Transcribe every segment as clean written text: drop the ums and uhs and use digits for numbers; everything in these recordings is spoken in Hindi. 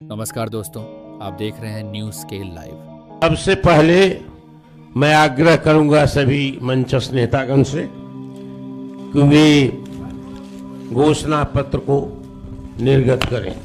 नमस्कार दोस्तों, आप देख रहे हैं न्यूज़ स्केल लाइव। सबसे पहले मैं आग्रह करूंगा सभी मंचस्थ नेतागण से कि वे घोषणा पत्र को निर्गत करें।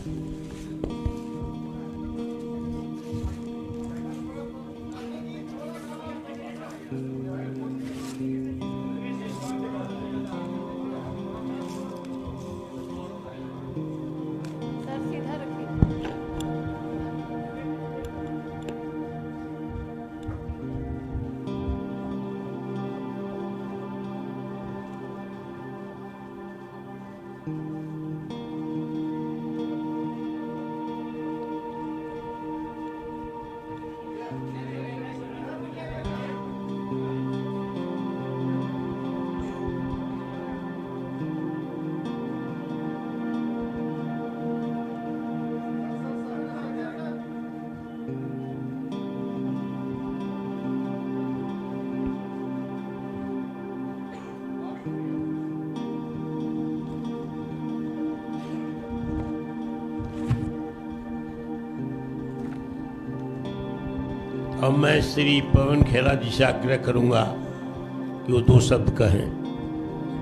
अब मैं श्री पवन खेरा जी से आग्रह करूंगा कि वो 2 शब्द कहें।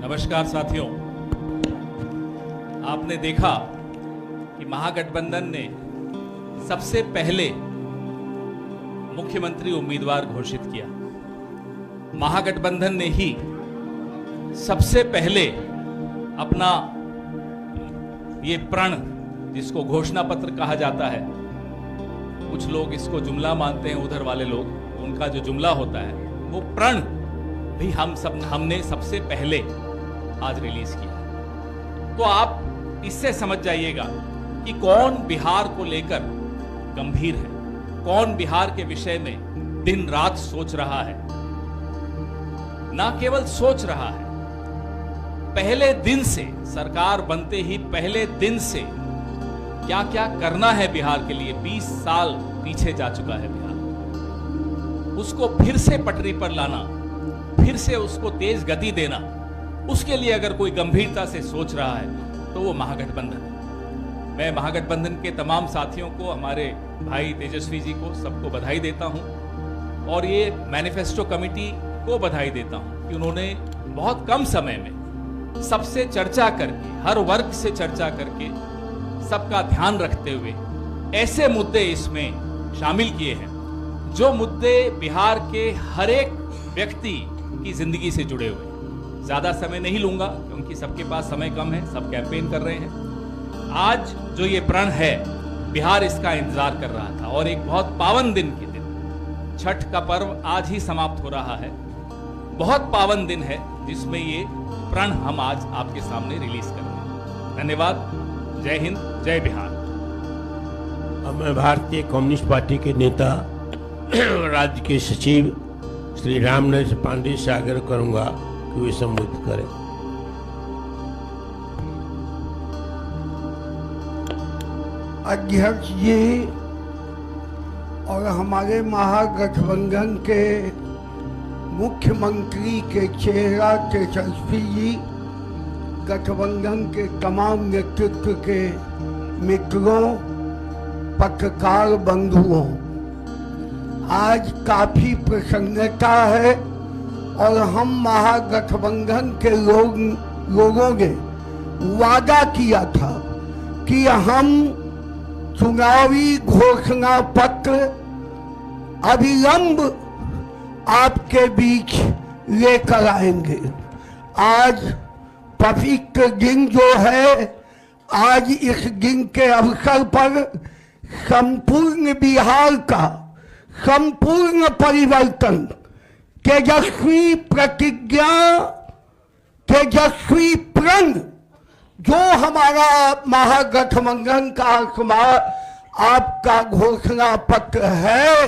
नमस्कार साथियों, आपने देखा कि महागठबंधन ने सबसे पहले मुख्यमंत्री उम्मीदवार घोषित किया। महागठबंधन ने ही सबसे पहले अपना ये प्रण, जिसको घोषणा पत्र कहा जाता है, कुछ लोग इसको जुमला मानते हैं, उधर वाले लोग, उनका जो जुमला होता है वो प्रण भी हमने सबसे पहले आज रिलीज किया। तो आप इससे समझ जाइएगा कि कौन बिहार को लेकर गंभीर है, कौन बिहार के विषय में दिन रात सोच रहा है। ना केवल सोच रहा है, पहले दिन से, सरकार बनते ही पहले दिन से क्या क्या करना है बिहार के लिए, 20 साल पीछे जा चुका है बिहार, उसको फिर से पटरी पर लाना, फिर से उसको तेज गति देना, उसके लिए अगर कोई गंभीरता से सोच रहा है तो वो महागठबंधन है। मैं महागठबंधन के तमाम साथियों को, हमारे भाई तेजस्वी जी को, सबको बधाई देता हूं और ये मैनिफेस्टो कमेटी को बधाई देता हूं कि उन्होंने बहुत कम समय में सबसे चर्चा करके, हर वर्ग से चर्चा करके, सबका ध्यान रखते हुए ऐसे मुद्दे इसमें शामिल किए हैं जो मुद्दे बिहार के हर एक व्यक्ति की जिंदगी से जुड़े हुए। ज्यादा समय नहीं लूंगा क्योंकि सबके पास समय कम है, सब कैंपेन कर रहे हैं। आज जो ये प्रण है, बिहार इसका इंतजार कर रहा था और एक बहुत पावन दिन के दिन, छठ का पर्व आज ही समाप्त हो रहा है, बहुत पावन दिन है जिसमें ये प्रण हम आज आपके सामने रिलीज कर रहे हैं। धन्यवाद। जय हिंद, जय बिहार। अब मैं भारतीय कम्युनिस्ट पार्टी के नेता राज्य के सचिव श्री रामनरेश पांडे से आग्रह करूंगा कि वे संबोधित करें। अध्यक्ष जी और हमारे महागठबंधन के मुख्यमंत्री के चेहरा तेजस्वी जी, गठबंधन के तमाम नेतृत्व के मित्रों, पत्रकार बंधुओं, आज काफी प्रसन्नता है और हम महागठबंधन के लोगों ने वादा किया था कि हम चुनावी घोषणा पत्र अविलंब आपके बीच लेकर आएंगे। आज पवित्र दिन जो है, आज इस दिन के अवसर पर संपूर्ण बिहार का संपूर्ण परिवर्तन, तेजस्वी प्रतिज्ञा, तेजस्वी प्रण, जो हमारा महागठबंधन का आपका घोषणा पत्र है,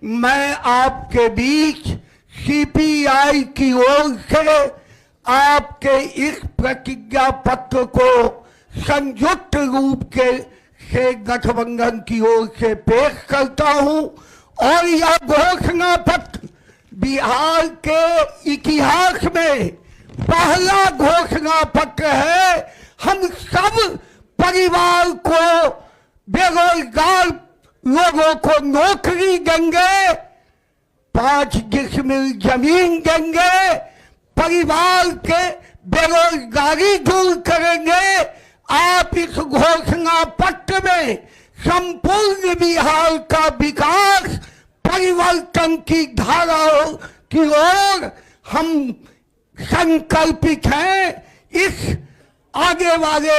मैं आपके बीच सीपीआई की ओर से आपके इस प्रतिज्ञा पत्र को संयुक्त रूप से गठबंधन की ओर से पेश करता हूं और यह घोषणा पत्र बिहार के इतिहास में पहला घोषणा पत्र है। हम सब परिवार को बेरोजगार लोगों को नौकरी देंगे, 5 डिसमिल जमीन देंगे, परिवार के बेरोजगारी दूर करेंगे। आप इस घोषणा पत्र में संपूर्ण बिहार का विकास परिवर्तन की धाराओं की ओर हम संकल्पित हैं। इस आगे वाले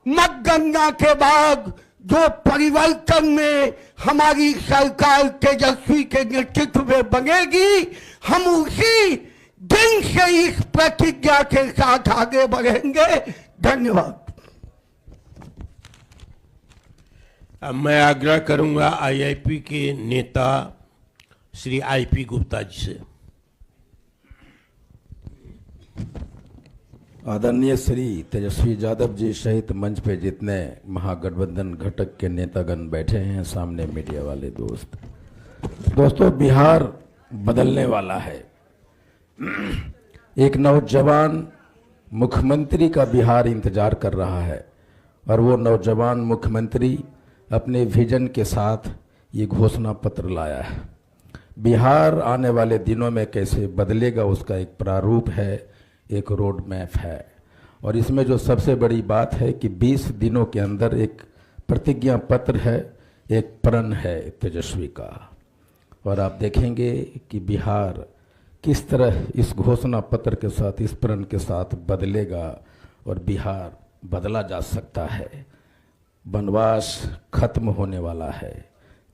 मतगणना के बाद जो परिवर्तन में हमारी सरकार तेजस्वी के नेतृत्व में बनेगी, हम उसी दिन से इस प्रतिज्ञा के साथ आगे बढ़ेंगे। धन्यवाद। अब मैं आग्रह करूंगा आईआईपी के नेता श्री आईपी गुप्ता जी से। आदरणीय श्री तेजस्वी यादव जी सहित मंच पे जितने महागठबंधन घटक के नेतागण बैठे हैं, सामने मीडिया वाले दोस्तों, बिहार बदलने वाला है। एक नौजवान मुख्यमंत्री का बिहार इंतजार कर रहा है और वो नौजवान मुख्यमंत्री अपने विजन के साथ ये घोषणा पत्र लाया है। बिहार आने वाले दिनों में कैसे बदलेगा उसका एक प्रारूप है, एक रोड मैप है। और इसमें जो सबसे बड़ी बात है कि 20 दिनों के अंदर एक प्रतिज्ञा पत्र है, एक प्रण है तेजस्वी का। और आप देखेंगे कि बिहार किस तरह इस घोषणा पत्र के साथ, इस प्रण के साथ बदलेगा और बिहार बदला जा सकता है। वनवास खत्म होने वाला है,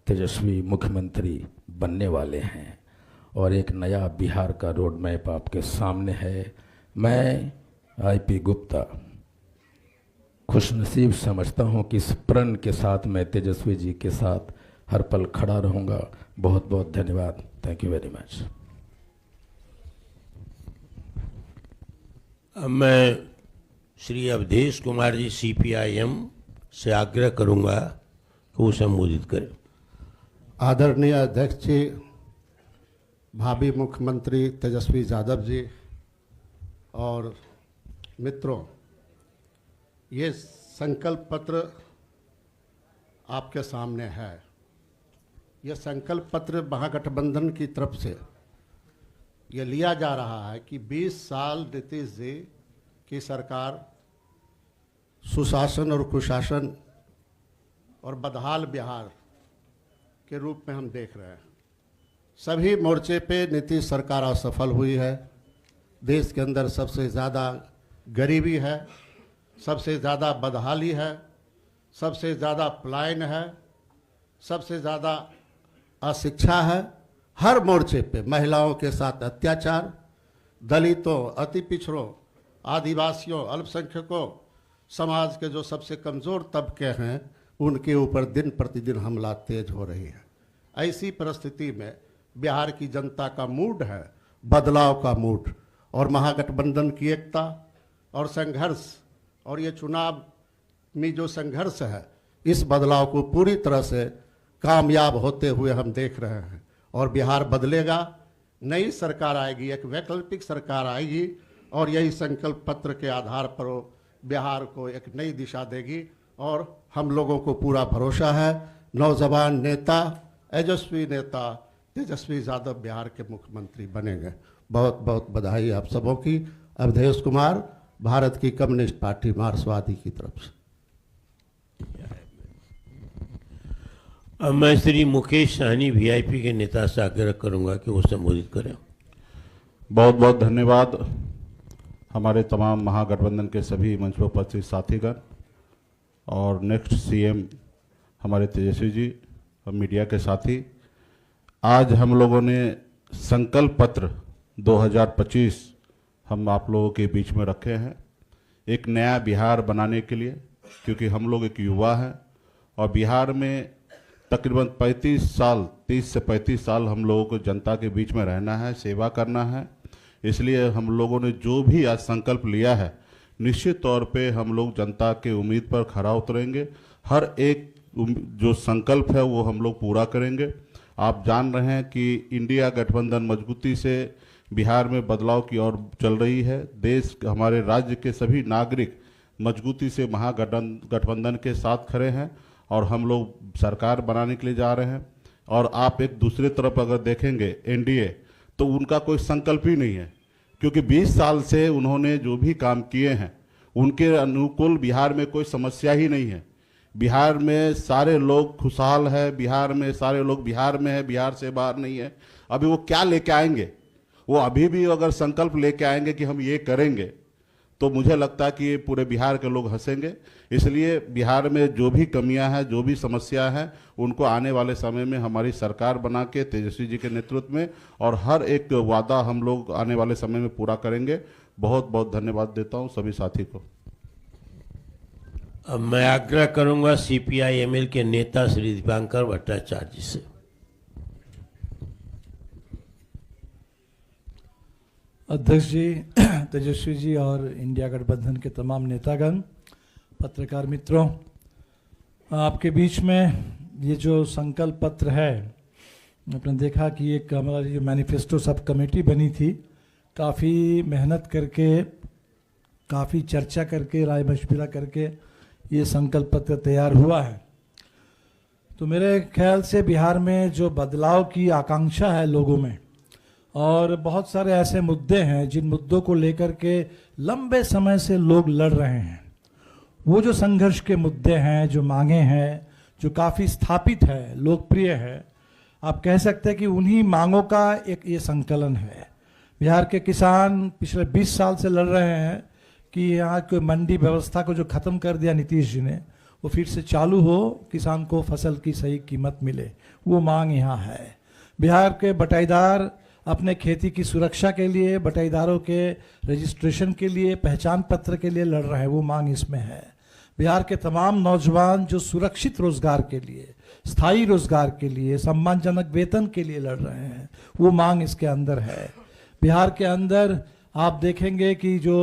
तेजस्वी मुख्यमंत्री बनने वाले हैं और एक नया बिहार का रोड मैप आपके सामने है। मैं आईपी गुप्ता खुशनसीब समझता हूं कि इस प्रण के साथ मैं तेजस्वी जी के साथ हर पल खड़ा रहूंगा। बहुत बहुत धन्यवाद। Thank you very much. अब मैं श्री अवधेश कुमार जी सीपीआईएम से आग्रह करूंगा कि वो संबोधित करें। आदरणीय अध्यक्ष जी, भावी मुख्यमंत्री तेजस्वी यादव जी और मित्रों, ये संकल्प पत्र आपके सामने है। ये संकल्प पत्र महागठबंधन की तरफ से ये लिया जा रहा है कि 20 साल नीतीश जी की सरकार सुशासन और कुशासन और बदहाल बिहार के रूप में हम देख रहे हैं। सभी मोर्चे पे नीतीश सरकार असफल हुई है। देश के अंदर सबसे ज़्यादा गरीबी है, सबसे ज़्यादा बदहाली है, सबसे ज़्यादा पलायन है, सबसे ज़्यादा अशिक्षा है। हर मोर्चे पे महिलाओं के साथ अत्याचार, दलितों, अति पिछड़ों, आदिवासियों, अल्पसंख्यकों, समाज के जो सबसे कमज़ोर तबके हैं उनके ऊपर दिन प्रतिदिन हमला तेज हो रही है। ऐसी परिस्थिति में बिहार की जनता का मूड है बदलाव का मूड, और महागठबंधन की एकता और संघर्ष और ये चुनाव में जो संघर्ष है, इस बदलाव को पूरी तरह से कामयाब होते हुए हम देख रहे हैं। और बिहार बदलेगा, नई सरकार आएगी, एक वैकल्पिक सरकार आएगी और यही संकल्प पत्र के आधार पर वो बिहार को एक नई दिशा देगी। और हम लोगों को पूरा भरोसा है, नौजवान नेता, तेजस्वी नेता तेजस्वी यादव बिहार के मुख्यमंत्री बनेंगे। बहुत बहुत बधाई आप सबों की। अवधेश कुमार, भारत की कम्युनिस्ट पार्टी मार्क्सवादी की तरफ से। अब मैं श्री मुकेश सहनी वीआईपी के नेता से आग्रह करूंगा कि वो संबोधित करें। बहुत बहुत धन्यवाद हमारे तमाम महागठबंधन के सभी मंच पर उपस्थित साथीगण और नेक्स्ट सीएम हमारे तेजस्वी जी और मीडिया के साथी। आज हम लोगों ने संकल्प पत्र 2025 हम आप लोगों के बीच में रखे हैं, एक नया बिहार बनाने के लिए, क्योंकि हम लोग एक युवा हैं और बिहार में तकरीबन 30 से 35 साल हम लोगों को जनता के बीच में रहना है, सेवा करना है। इसलिए हम लोगों ने जो भी आज संकल्प लिया है, निश्चित तौर पे हम लोग जनता के उम्मीद पर खरा उतरेंगे। हर एक जो संकल्प है वो हम लोग पूरा करेंगे। आप जान रहे हैं कि इंडिया गठबंधन मजबूती से बिहार में बदलाव की ओर चल रही है। देश, हमारे राज्य के सभी नागरिक मजबूती से महागठबंधन के साथ खड़े हैं और हम लोग सरकार बनाने के लिए जा रहे हैं। और आप एक दूसरी तरफ अगर देखेंगे एनडीए, तो उनका कोई संकल्प ही नहीं है, क्योंकि 20 साल से उन्होंने जो भी काम किए हैं उनके अनुकूल बिहार में कोई समस्या ही नहीं है। बिहार में सारे लोग खुशहाल है, बिहार में सारे लोग बिहार में है, बिहार से बाहर नहीं है। अभी वो क्या लेके आएंगे? वो अभी भी अगर संकल्प लेके आएंगे कि हम ये करेंगे, तो मुझे लगता है कि पूरे बिहार के लोग हंसेंगे। इसलिए बिहार में जो भी कमियां हैं, जो भी समस्या है, उनको आने वाले समय में हमारी सरकार बना के तेजस्वी जी के नेतृत्व में, और हर एक वादा हम लोग आने वाले समय में पूरा करेंगे। बहुत बहुत धन्यवाद देता हूं सभी साथी को। अब मैं आग्रह करूंगा CPI-ML के नेता श्री दीपांकर भट्टाचार्य जी से। अध्यक्ष जी, तेजस्वी जी और इंडिया गठबंधन के तमाम नेतागण, पत्रकार मित्रों, आपके बीच में ये जो संकल्प पत्र है, आपने देखा कि एक हमारी जो मैनिफेस्टो सब कमेटी बनी थी, काफ़ी मेहनत करके, काफ़ी चर्चा करके, राय मशविरा करके ये संकल्प पत्र तैयार हुआ है। तो मेरे ख्याल से बिहार में जो बदलाव की आकांक्षा है लोगों में, और बहुत सारे ऐसे मुद्दे हैं जिन मुद्दों को लेकर के लंबे समय से लोग लड़ रहे हैं, वो जो संघर्ष के मुद्दे हैं, जो मांगे हैं, जो काफ़ी स्थापित है, लोकप्रिय है, आप कह सकते हैं कि उन्हीं मांगों का एक ये संकलन है। बिहार के किसान पिछले 20 साल से लड़ रहे हैं कि यहाँ के मंडी व्यवस्था को जो ख़त्म कर दिया नीतीश जी ने, वो फिर से चालू हो, किसान को फसल की सही कीमत मिले, वो मांग यहाँ है। बिहार के बटाईदार अपने खेती की सुरक्षा के लिए, बटाईदारों के रजिस्ट्रेशन के लिए, पहचान पत्र के लिए लड़ रहे हैं, वो मांग इसमें है। बिहार के तमाम नौजवान जो सुरक्षित रोजगार के लिए, स्थायी रोजगार के लिए, सम्मानजनक वेतन के लिए लड़ रहे हैं, वो मांग इसके अंदर है। बिहार के अंदर आप देखेंगे कि जो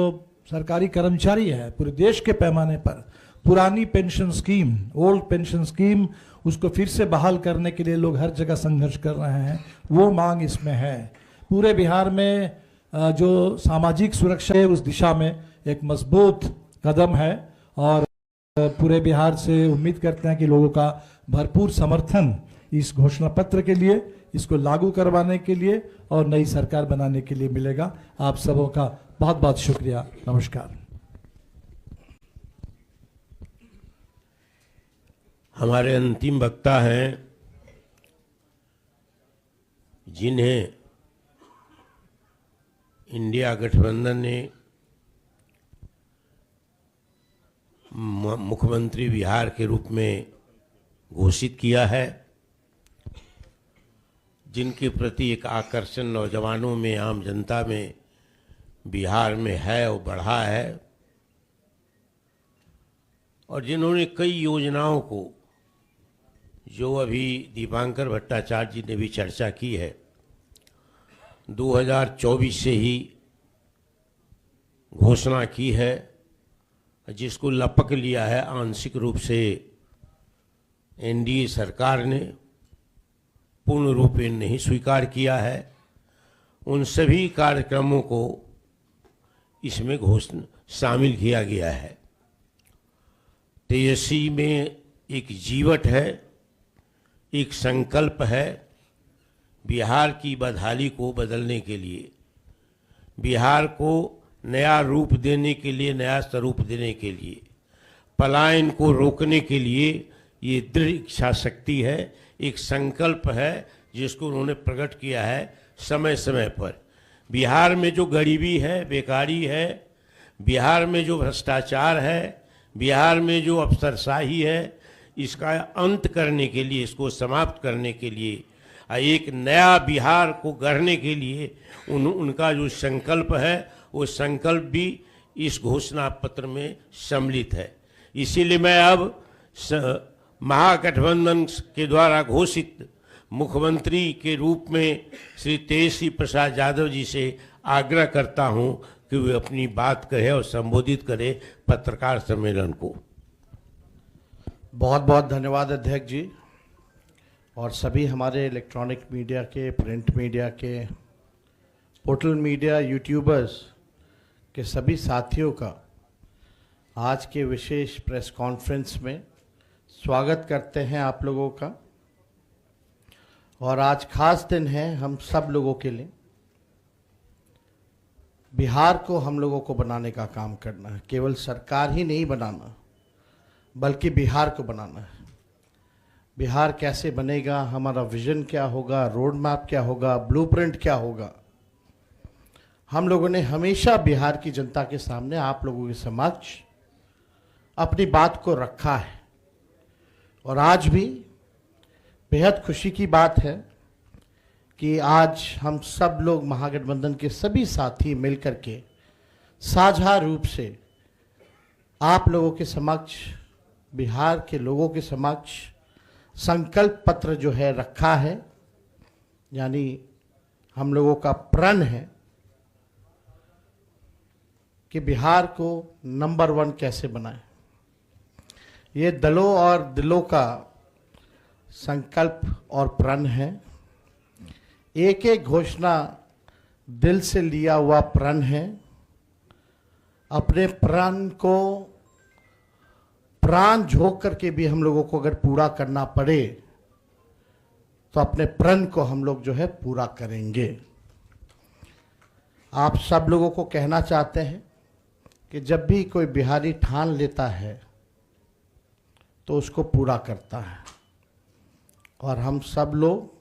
सरकारी कर्मचारी है पूरे देश के पैमाने पर, पुरानी pension scheme, old pension scheme, उसको फिर से बहाल करने के लिए लोग हर जगह संघर्ष कर रहे हैं, वो मांग इसमें है। पूरे बिहार में जो सामाजिक सुरक्षा है, उस दिशा में एक मजबूत कदम है, और पूरे बिहार से उम्मीद करते हैं कि लोगों का भरपूर समर्थन इस घोषणा पत्र के लिए, इसको लागू करवाने के लिए और नई सरकार बनाने के लिए मिलेगा। आप सबों का बहुत बहुत शुक्रिया। नमस्कार। हमारे अंतिम वक्ता हैं, जिन्हें इंडिया गठबंधन ने मुख्यमंत्री बिहार के रूप में घोषित किया है, जिनके प्रति एक आकर्षण नौजवानों में, आम जनता में बिहार में है और बढ़ा है, और जिन्होंने कई योजनाओं को, जो अभी दीपांकर भट्टाचार्य जी ने भी चर्चा की है, 2024 से ही घोषणा की है, जिसको लपक लिया है आंशिक रूप से एनडीए सरकार ने, पूर्ण रूप में नहीं स्वीकार किया है। उन सभी कार्यक्रमों को इसमें घोषणा शामिल किया गया है। तेजस्वी में एक जीवट है, एक संकल्प है बिहार की बदहाली को बदलने के लिए, बिहार को नया रूप देने के लिए, नया स्वरूप देने के लिए, पलायन को रोकने के लिए। ये दृढ़ इच्छा शक्ति है, एक संकल्प है जिसको उन्होंने प्रकट किया है समय समय पर। बिहार में जो गरीबी है, बेकारी है, बिहार में जो भ्रष्टाचार है, बिहार में जो अफसरशाही है, इसका अंत करने के लिए, इसको समाप्त करने के लिए, एक नया बिहार को गढ़ने के लिए उनका जो संकल्प है, वो संकल्प भी इस घोषणा पत्र में सम्मिलित है। इसीलिए मैं अब महागठबंधन के द्वारा घोषित मुख्यमंत्री के रूप में श्री तेजस्वी प्रसाद यादव जी से आग्रह करता हूं कि वे अपनी बात कहे और संबोधित करे पत्रकार सम्मेलन को। बहुत बहुत धन्यवाद अध्यक्ष जी, और सभी हमारे इलेक्ट्रॉनिक मीडिया के, प्रिंट मीडिया के, पोर्टल मीडिया, यूट्यूबर्स के सभी साथियों का आज के विशेष प्रेस कॉन्फ्रेंस में स्वागत करते हैं आप लोगों का। और आज खास दिन है हम सब लोगों के लिए। बिहार को हम लोगों को बनाने का काम करना है, केवल सरकार ही नहीं बनाना बल्कि बिहार को बनाना है। बिहार कैसे बनेगा, हमारा विजन क्या होगा, रोड मैप क्या होगा, ब्लूप्रिंट क्या होगा, हम लोगों ने हमेशा बिहार की जनता के सामने, आप लोगों के समक्ष अपनी बात को रखा है। और आज भी बेहद खुशी की बात है कि आज हम सब लोग महागठबंधन के सभी साथी मिलकर के साझा रूप से आप लोगों के समक्ष, बिहार के लोगों के समक्ष संकल्प पत्र जो है रखा है। यानी हम लोगों का प्रण है कि बिहार को नंबर 1 कैसे बनाए। ये दलों और दिलों का संकल्प और प्रण है। एक एक घोषणा दिल से लिया हुआ प्रण है। अपने प्रण को प्राण झोंक करके भी हम लोगों को अगर पूरा करना पड़े तो अपने प्रण को हम लोग जो है पूरा करेंगे। आप सब लोगों को कहना चाहते हैं कि जब भी कोई बिहारी ठान लेता है तो उसको पूरा करता है। और हम सब लोग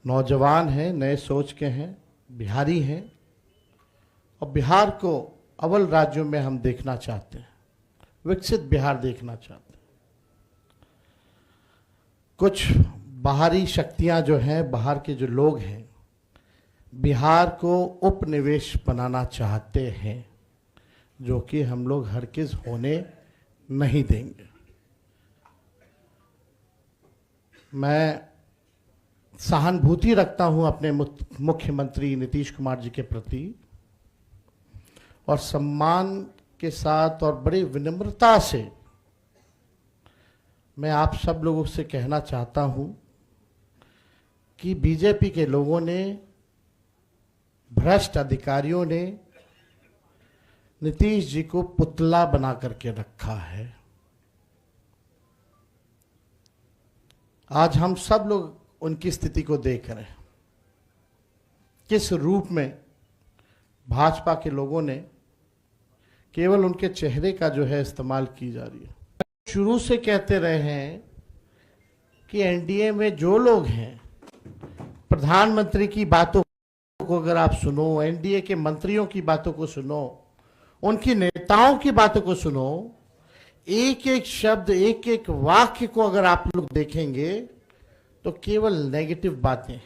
नौजवान हैं, नए सोच के हैं, बिहारी हैं और बिहार को अव्वल राज्यों में हम देखना चाहते हैं, विकसित बिहार देखना चाहते हैं। कुछ बाहरी शक्तियां जो हैं, बाहर के जो लोग हैं, बिहार को उपनिवेश बनाना चाहते हैं, जो कि हम लोग हरगिज़ होने नहीं देंगे। मैं सहानुभूति रखता हूं अपने मुख्यमंत्री नीतीश कुमार जी के प्रति और सम्मान के साथ और बड़ी विनम्रता से मैं आप सब लोगों से कहना चाहता हूं कि बीजेपी के लोगों ने, भ्रष्ट अधिकारियों ने नीतीश जी को पुतला बना करके रखा है। आज हम सब लोग उनकी स्थिति को देख रहे हैं, किस रूप में भाजपा के लोगों ने केवल उनके चेहरे का जो है इस्तेमाल की जा रही है। शुरू से कहते रहे हैं कि एनडीए में जो लोग हैं, प्रधानमंत्री की बातों को अगर आप सुनो, एनडीए के मंत्रियों की बातों को सुनो, उनकी नेताओं की बातों को सुनो, एक एक शब्द, एक एक वाक्य को अगर आप लोग देखेंगे तो केवल नेगेटिव बातें,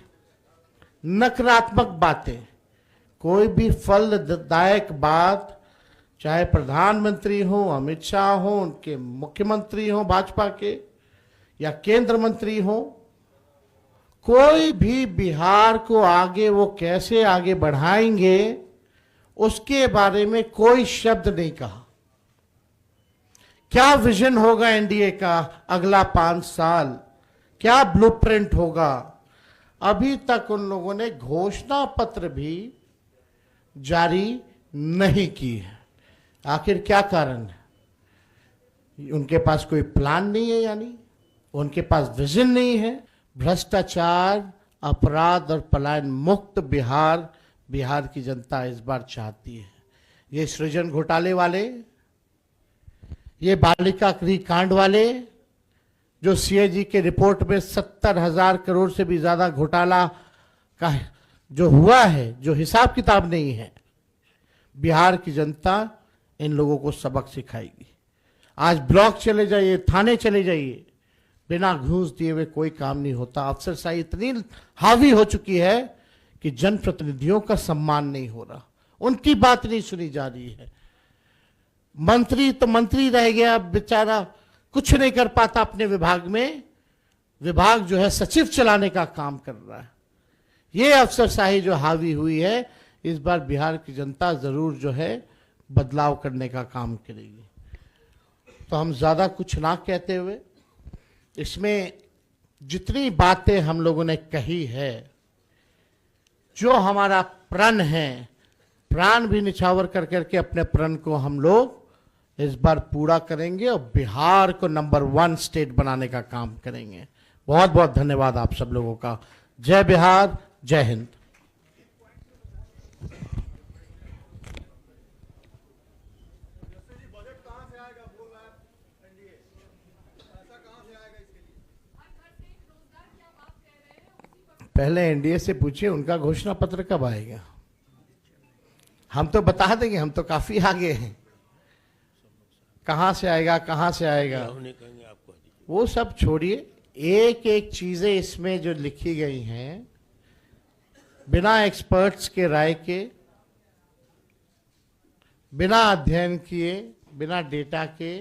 नकारात्मक बातें, कोई भी फलदायक बात, चाहे प्रधानमंत्री हो, अमित शाह हो, उनके मुख्यमंत्री हो भाजपा के, या केंद्र मंत्री हो, कोई भी बिहार को आगे वो कैसे आगे बढ़ाएंगे उसके बारे में कोई शब्द नहीं कहा। क्या विजन होगा एनडीए का अगला 5 साल, क्या ब्लूप्रिंट होगा, अभी तक उन लोगों ने घोषणा पत्र भी जारी नहीं की है। आखिर क्या कारण है? उनके पास कोई प्लान नहीं है, यानी उनके पास विजन नहीं है। भ्रष्टाचार, अपराध और पलायन मुक्त बिहार बिहार की जनता इस बार चाहती है। ये सृजन घोटाले वाले, ये बालिका गृह कांड वाले, जो सीएजी के रिपोर्ट में 70,000 करोड़ से भी ज्यादा घोटाला का जो हुआ है, जो हिसाब किताब नहीं है, बिहार की जनता इन लोगों को सबक सिखाएगी। आज ब्लॉक चले जाइए, थाने चले जाइए, बिना घूस दिए हुए कोई काम नहीं होता। अफसरशाही इतनी हावी हो चुकी है कि जनप्रतिनिधियों का सम्मान नहीं हो रहा, उनकी बात नहीं सुनी जा रही है। मंत्री तो मंत्री रह गया, बेचारा कुछ नहीं कर पाता अपने विभाग में, विभाग जो है सचिव चलाने का काम कर रहा है। ये अफसरशाही जो हावी हुई है, इस बार बिहार की जनता जरूर जो है बदलाव करने का काम करेगी। तो हम ज्यादा कुछ ना कहते हुए, इसमें जितनी बातें हम लोगों ने कही है, जो हमारा प्रण है, प्राण भी निछावर कर करके अपने प्रण को हम लोग इस बार पूरा करेंगे और बिहार को नंबर 1 स्टेट बनाने का काम करेंगे। बहुत बहुत धन्यवाद आप सब लोगों का। जय बिहार, जय हिंद। पहले एनडीए से पूछिए उनका घोषणा पत्र कब आएगा। हम तो बता देंगे, हम तो काफी आगे हैं। कहां से आएगा, कहां से आएगा, वो सब छोड़िए। एक एक चीजें इसमें जो लिखी गई हैं, बिना एक्सपर्ट्स के राय के, बिना अध्ययन किए, बिना डेटा के,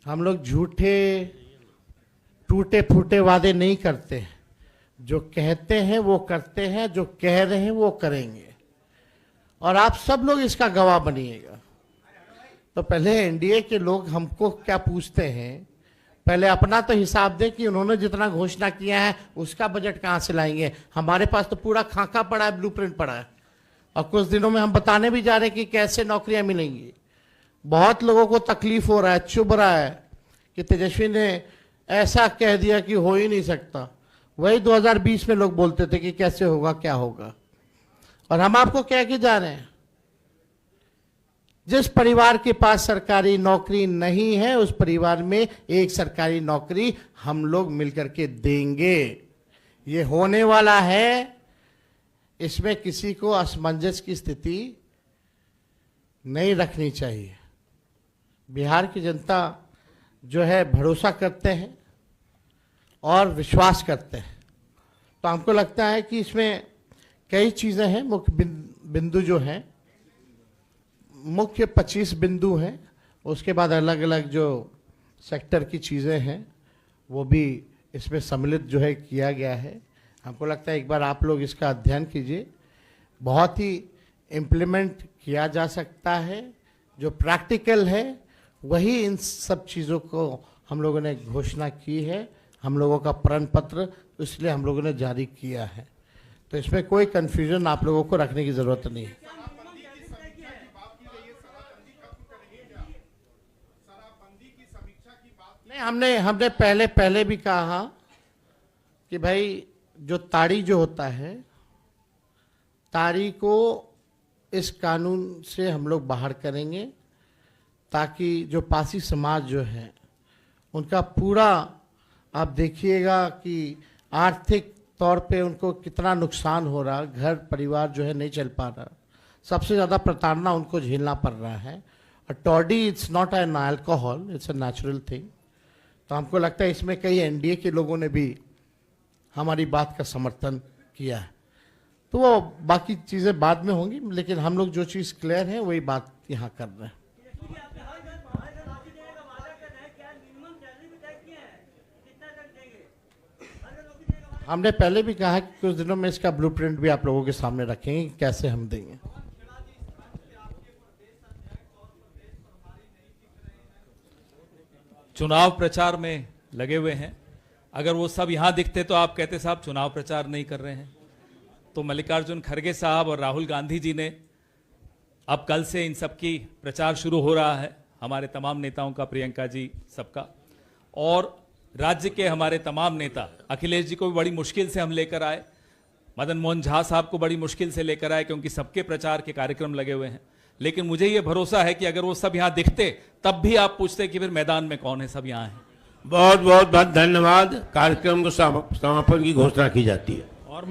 हम लोग झूठे टूटे फूटे वादे नहीं करते हैं। जो कहते हैं वो करते हैं, जो कह रहे हैं वो करेंगे, और आप सब लोग इसका गवाह बनिएगा। तो पहले एनडीए के लोग हमको क्या पूछते हैं, पहले अपना तो हिसाब दें कि उन्होंने जितना घोषणा किया है उसका बजट कहाँ से लाएंगे। हमारे पास तो पूरा खाका पड़ा है, ब्लूप्रिंट पड़ा है, और कुछ दिनों में हम बताने भी जा रहे हैं कि कैसे नौकरियां मिलेंगी। बहुत लोगों को तकलीफ हो रहा है, चुभ रहा है कि तेजस्वी ने ऐसा कह दिया कि हो ही नहीं सकता। वही 2020 में लोग बोलते थे कि कैसे होगा, क्या होगा, और हम आपको कह के जा रहे हैं, जिस परिवार के पास सरकारी नौकरी नहीं है उस परिवार में एक सरकारी नौकरी हम लोग मिलकर के देंगे। ये होने वाला है, इसमें किसी को असमंजस की स्थिति नहीं रखनी चाहिए। बिहार की जनता जो है भरोसा करते हैं और विश्वास करते हैं, तो हमको लगता है कि इसमें कई चीज़ें हैं। मुख्य बिंदु जो हैं, मुख्य 25 बिंदु हैं, उसके बाद अलग अलग जो सेक्टर की चीज़ें हैं वो भी इसमें सम्मिलित जो है किया गया है। हमको लगता है एक बार आप लोग इसका अध्ययन कीजिए, बहुत ही इम्प्लीमेंट किया जा सकता है। जो प्रैक्टिकल है वही इन सब चीज़ों को हम लोगों ने घोषणा की है, हम लोगों का प्रण पत्र इसलिए हम लोगों ने जारी किया है। तो इसमें कोई कन्फ्यूजन आप लोगों को रखने की ज़रूरत नहीं है। नहीं, हमने पहले भी कहा कि भाई जो ताड़ी जो होता है, ताड़ी को इस कानून से हम लोग बाहर करेंगे, ताकि जो पासी समाज जो है उनका पूरा, आप देखिएगा कि आर्थिक तौर पे उनको कितना नुकसान हो रहा, घर परिवार जो है नहीं चल पा रहा, सबसे ज़्यादा प्रताड़ना उनको झेलना पड़ रहा है। और toddy it's not an alcohol, it's a natural thing. तो हमको लगता है इसमें कई एनडीए के लोगों ने भी हमारी बात का समर्थन किया है। तो वो बाकी चीज़ें बाद में होंगी, लेकिन हम लोग जो चीज़ क्लियर है वही बात यहाँ कर रहे हैं। हमने पहले भी कहा कि कुछ दिनों में इसका ब्लूप्रिंट भी आप लोगों के सामने रखेंगे कि कैसे हम देंगे। चुनाव प्रचार में लगे हुए हैं। अगर वो सब यहाँ दिखते तो आप कहते साहब चुनाव प्रचार नहीं कर रहे हैं। तो मल्लिकार्जुन खड़गे साहब और राहुल गांधी जी ने, अब कल से इन सब की प्रचार शुरू हो रहा है, हमारे तमाम नेताओं का, प्रियंका जी सबका, और राज्य के हमारे तमाम नेता, अखिलेश जी को भी बड़ी मुश्किल से हम लेकर आए, मदन मोहन झा साहब को बड़ी मुश्किल से लेकर आए, क्योंकि सबके प्रचार के कार्यक्रम लगे हुए हैं। लेकिन मुझे ये भरोसा है कि अगर वो सब यहाँ दिखते तब भी आप पूछते कि फिर मैदान में कौन है, सब यहाँ है। बहुत बहुत धन्यवाद। कार्यक्रम को समापन की घोषणा की जाती है। और